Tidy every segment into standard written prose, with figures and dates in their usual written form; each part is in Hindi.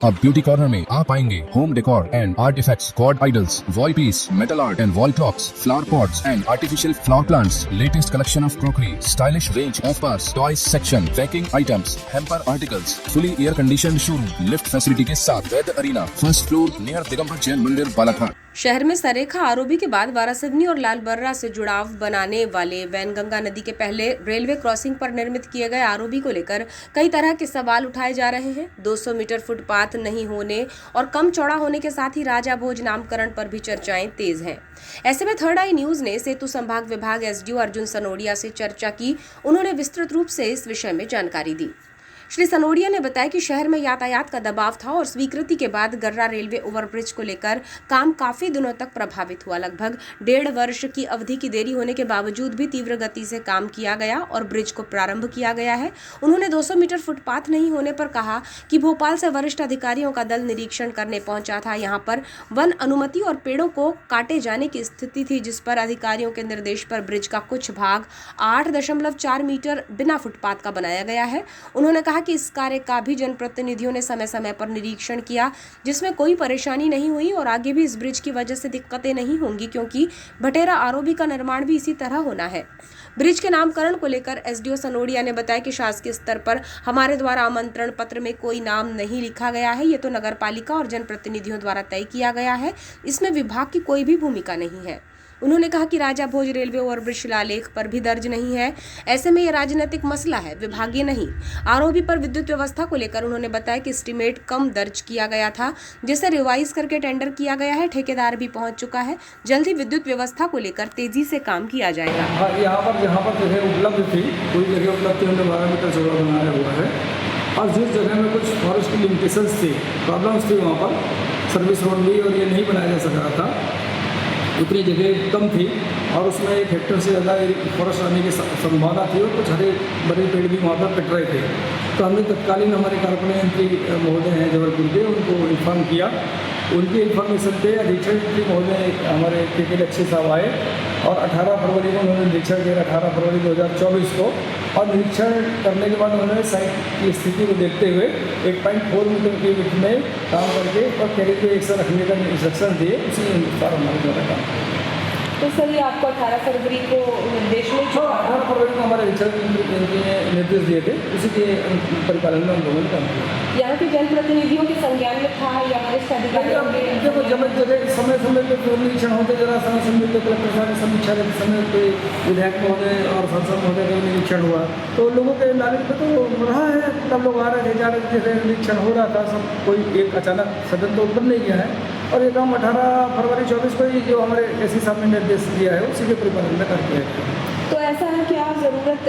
अब ब्यूटी कॉर्नर में आप पाएंगे home decor and artifacts, god idols, wall piece, metal art and wall clocks, flower pots and artificial flower plants, latest collection of crockery, stylish range of bars, toys section, baking items, hamper articles, fully air conditioned showroom, lift facility के साथ Ved arena, first floor near Digambar Jain Mandir, Balaghat. शहर में सरेखा आरओबी के बाद वारासिवनी और लालबर्रा से जुड़ाव बनाने वाले वैनगंगा नदी के पहले रेलवे क्रॉसिंग पर निर्मित किए गए आरओबी को लेकर कई तरह के सवाल उठाए जा रहे हैं। 200 मीटर फुटपाथ नहीं होने और कम चौड़ा होने के साथ ही राजा भोज नामकरण पर भी चर्चाएं तेज हैं। ऐसे में थर्ड आई न्यूज ने सेतु संभाग विभाग एसडीओ अर्जुन सनोडिया से चर्चा की। उन्होंने विस्तृत रूप से इस विषय में जानकारी दी। श्री सनोडिया ने बताया कि शहर में यातायात का दबाव था और स्वीकृति के बाद गर्रा रेलवे ओवरब्रिज को लेकर काम काफी दिनों तक प्रभावित हुआ। लगभग 1.5 वर्ष की अवधि की देरी होने के बावजूद भी तीव्र गति से काम किया गया और ब्रिज को प्रारंभ किया गया है। उन्होंने 200 मीटर फुटपाथ नहीं होने पर कहा कि भोपाल से वरिष्ठ अधिकारियों का दल निरीक्षण करने पहुंचा था। यहाँ पर वन अनुमति और पेड़ों को काटे जाने की स्थिति थी, जिस पर अधिकारियों के निर्देश पर ब्रिज का कुछ भाग 8.4 मीटर बिना फुटपाथ का बनाया गया है। उन्होंने कहा कि इस कार्य का भी जनप्रतिनिधियों ने समय समय पर निरीक्षण किया, जिसमें कोई परेशानी नहीं हुई और आगे भी इस ब्रिज की वजह से दिक्कतें नहीं होंगी, क्योंकि भटेरा आरओबी का निर्माण भी इसी तरह होना है। ब्रिज के नामकरण को लेकर एसडीओ सनोडिया ने बताया कि शासकीय स्तर पर हमारे द्वारा आमंत्रण पत्र में कोई नाम नहीं लिखा गया है। ये तो नगरपालिका और जनप्रतिनिधियों द्वारा तय किया गया है, इसमें विभाग की कोई भी भूमिका नहीं है। उन्होंने कहा कि राजा भोज रेलवे ओवरब्रिज शिलालेख पर भी दर्ज नहीं है। ऐसे में यह राजनीतिक मसला है, विभागीय नहीं। आरओबी पर विद्युत व्यवस्था को लेकर उन्होंने बताया कि एस्टीमेट कम दर्ज किया गया था, जिसे रिवाइज करके टेंडर किया गया है। ठेकेदार भी पहुंच चुका है। जल्द ही विद्युत व्यवस्था को लेकर तेजी से काम किया जाएगा। यहाँ पर जगह उपलब्ध थी, कोई जगह उपलब्ध थी, हमने 12 मीटर चौड़ा बनाया हुआ है। और जिस जगह में कुछ फॉरेस्ट की लिमिटेशंस थी, प्रॉब्लम्स थी, वहाँ पर सर्विस रोड भी और ये नहीं बनाया जा सक रहा था, उतनी जगह कम थी और उसमें 1 हेक्टेयर से ज़्यादा फॉरेस्ट आने की संभावना थी और कुछ हरे भरे पेड़ भी वहाँ पर कट रहे थे। तो हमने तत्कालीन हमारे कारपोरेट मंत्री महोदय हैं जबलपुर के, उनको इन्फॉर्म किया। उनके इन्फॉर्मेशन पे अधीक्षण मंत्री महोदय हमारे के लक्ष्य साहब आए और 18 फरवरी को उन्होंने निरीक्षण किया, 18 फरवरी 2024 को। और निरीक्षण करने के बाद उन्होंने साइट की स्थिति को देखते हुए 1.4 मीटर के विड्थ में काम करके और कैरेज पे एक साथ रखने का इंस्ट्रक्शन दिए। उसी अनुसार हमारे द्वारा काम किया। तो सर, ये आपको 18 फरवरी को निर्देश में 18 फरवरी को हमारे निरीक्षण मंत्री ने निर्देश दिए थे, उसी के परिपालन में हम लोगों ने काम किया। यहाँ के जनप्रतिनिधियों के संज्ञान में था या वरिष्ठ अधिकारियों के? देखो, जब समय समय पर निरीक्षण होते, जरा समय समय पर कलेक्टर साहब की समीक्षा के समय पर विधायक महोदय और सांसद महोदय का निरीक्षण हुआ, तो लोगों के नॉलेज में तो रहा है। तब लोग आ रहे थे, जा रहे थे, निरीक्षण हो रहा था सब। कोई एक अचानक सदन तो उत्पन्न नहीं किया है और ये काम 18 फरवरी 24 को ही जो हमारे एससी साहब ने निर्देश दिया है उसी के परिपालन में करते हैं। तो ऐसा है कि आप ज़रूरत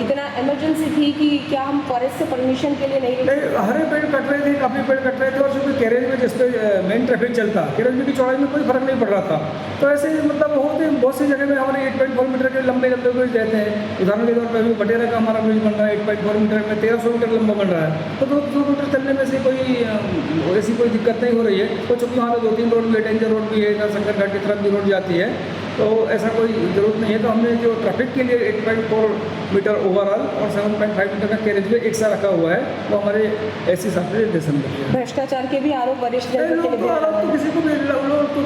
इतना इमरजेंसी थी कि क्या हम फॉरेस्ट से परमिशन के लिए नहीं? हरे पेड़ कट रहे थे, काफ़ी पेड़ कट रहे थे और जो कैरेज में जिस पे मेन ट्रैफिक चलता, कैरेज में की चौड़ाई में कोई फर्क नहीं पड़ रहा था। तो ऐसे मतलब होते बहुत सी जगह में हमारे 8.4 मीटर के लंबे ब्रिज रहते हैं। उदाहरण के तौर पर अभी बटेरा का हमारा ब्रिज बन रहा है 8.4 मीटर में, 1300 मीटर लंबा बन रहा है। तो 200 मीटर चलने में से ऐसी कोई दिक्कत नहीं हो रही है। तो चूँकि वहाँ 2-3 रोड भी है, डेंजर रोड भी है, शंकर घाट की तरफ भी रोड जाती है, तो ऐसा कोई ज़रूरत नहीं है। तो हमने जो ट्रैफिक के लिए 8.4 मीटर ओवरऑल और 7.5 मीटर का कैरेज वे एक साथ रखा हुआ है, तो हमारे ऐसी साथ निर्देशन करिए। भ्रष्टाचार के भी आरोप वरिष्ठ तो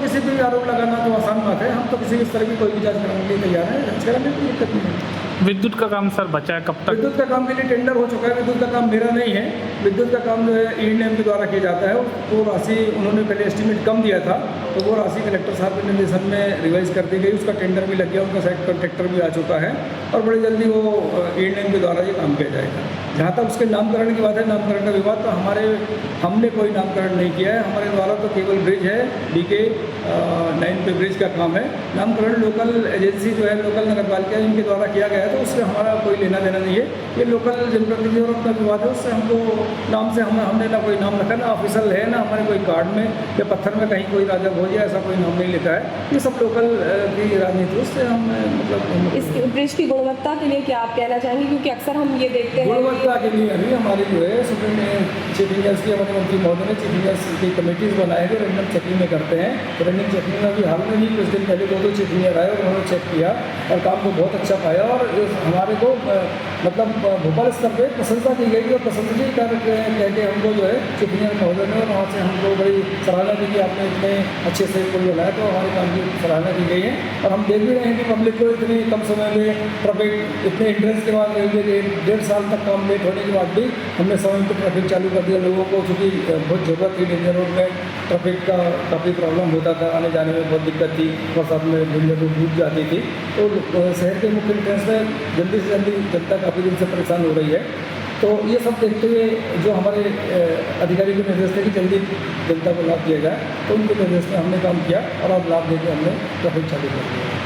किसी भी आरोप लगाना तो आसान बात है। हम तो किसी भी तरह की कोई भी जांच कराने के लिए तैयार है, जांच कराने की दिक्कत नहीं है। विद्युत का काम सर बचा है, कब तक? विद्युत का काम के लिए टेंडर हो चुका है। विद्युत का काम मेरा नहीं है, विद्युत का काम जो है ईडीएम के द्वारा किया जाता है। वो राशि उन्होंने पहले एस्टीमेट कम दिया था, तो वो राशि कलेक्टर साहब के निर्देशन में रिवाइज कर दी गई। उसका टेंडर भी लग गया, उनका साइट कॉन्ट्रैक्टर भी आ चुका है और बड़ी जल्दी वो ईडीएम के द्वारा ये काम किया जाएगा। जहाँ तक उसके नामकरण की बात है, नामकरण का विवाद, तो हमने कोई नामकरण नहीं किया है। हमारे द्वारा तो केवल ब्रिज है, DK 9 पे ब्रिज का काम है। नामकरण लोकल एजेंसी जो है, लोकल नगरपालिका इनके द्वारा किया गया है, तो उससे हमारा कोई लेना देना नहीं है। ये लोकल जनप्रतिनिधियों और अपना विवाद है, उससे हमको नाम से हमने ना कोई नाम रखा, ना ऑफिशियल है, ना हमारे कोई कार्ड में या पत्थर में कहीं कोई राजा भोज ऐसा कोई नाम नहीं लिखा है। ये सब लोकल की राजनीति, उससे हम मतलब इस ब्रिज की गुणवत्ता के लिए क्या आप कहना चाहेंगे? क्योंकि अक्सर हम ये देखते हैं गुणवत्ता के लिए अभी हमारी जो है सुप्रीम चीफ इंजीनियर्स की हमारे मंत्री महोदय ने चीफ इंजीनियर्स की कमेटीज बनाए हुए रैंडम चेकिंग में करते हैं। तो रैंडम चेकिंग में अभी हाल में ही कुछ दिन पहले 2 चीफ इंजीनियर आए और उन्होंने चेक किया और काम को बहुत अच्छा पाया और हमारे को मतलब भोपाल स्तर पे प्रशंसा की गई और प्रशंसनीय कार्य कह के हमको जो है चीफ इंजीनियर महोदय ने, और वहाँ से हमको बड़ी सराहना की कि आपने इतने अच्छे से पुल बनाया, तो हमारे काम की सराहना की गई है। और हम देख भी रहे हैं कि पब्लिक को इतनी कम समय में ट्रैफिक इतने इंट्रेंस के बाद रेलवे के 1.5 साल तक काम लेट होने के बाद भी हमने समय पर ट्रैफिक चालू कर दिया। लोगों को चूँकि बहुत ज़रूरत थी, डेंजर रोड में ट्रैफिक का काफ़ी प्रॉब्लम होता था, आने जाने में बहुत दिक्कत थी, बरसात में डेंजर रोड डूब जाती थी। तो शहर के मुख्य इंट्रेंस में जल्दी से जल्दी जनता काफ़ी दिन से परेशान हो रही है। तो ये सब देखते हुए जो हमारे अधिकारी के निर्देश थे कि जल्दी जनता को लाभ दिया जाए, तो उनके निर्देश में हमने काम किया और अब लाभ देकर हमने ट्रैफिक चालू कर दिया।